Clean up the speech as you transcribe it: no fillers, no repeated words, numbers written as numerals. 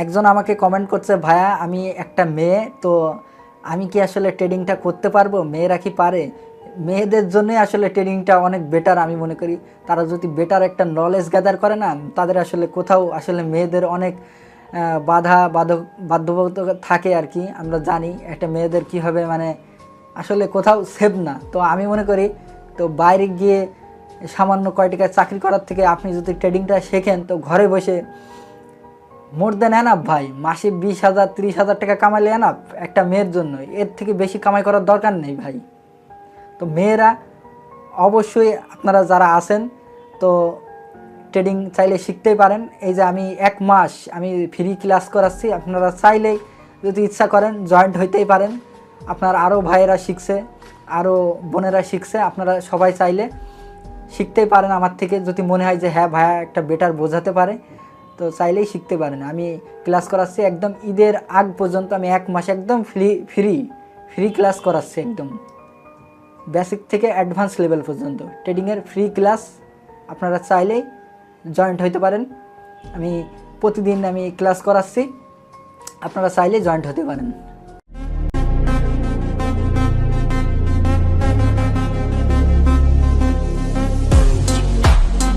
একজন আমাকে কমেন্ট করছে, ভাইয়া আমি একটা মেয়ে, তো আমি কি আসলে ট্রেডিংটা করতে পারবো? মেয়েরা কি পারে? মেয়েদের জন্যই আসলে ট্রেডিংটা অনেক বেটার আমি মনে করি। তারা যদি বেটার একটা নলেজ গ্যাদার করে না, তাদের আসলে কোথাও আসলে মেয়েদের অনেক বাধ্যবাধকতা থাকে আর কি। আমরা জানি একটা মেয়েদের কীভাবে মানে আসলে কোথাও সেভ না। তো আমি মনে করি তো বাইরে গিয়ে সামান্য কয় টাকা চাকরি করার থেকে আপনি যদি ট্রেডিংটা শেখেন, তো ঘরে বসে মোর দেন এনাফ ভাই। মাসে 20,000 30,000 টাকা কামাইলে এনাফ একটা মেয়ের জন্য। এর থেকে বেশি কামাই করার দরকার নেই ভাই। তো মেয়েরা অবশ্যই আপনারা যারা আছেন তো ট্রেডিং চাইলে শিখতেই পারেন। এই যে আমি 1 মাস আমি ফ্রি ক্লাস করাচ্ছি, আপনারা চাইলেই যদি ইচ্ছা করেন জয়েন্ট হইতেই পারেন। আপনার আরও ভাইয়েরা শিখছে, আরও বোনেরা শিখছে, আপনারা সবাই চাইলে শিখতেই পারেন আমার থেকে। যদি মনে হয় যে হ্যাঁ ভাইয়া একটা বেটার বোঝাতে পারে, তো চাইলেই শিখতে পারেন। আমি ক্লাস করাচ্ছি একদম ঈদের আগ পর্যন্ত। আমি 1 মাস একদম ফ্রি ক্লাস করাচ্ছি, একদম বেসিক থেকে অ্যাডভান্স লেভেল পর্যন্ত ট্রেডিংয়ের ফ্রি ক্লাস। আপনারা চাইলেই জয়েন্ট হতে পারেন। প্রতিদিন আমি ক্লাস করাচ্ছি, আপনারা চাইলেই জয়েন্ট হতে পারেন।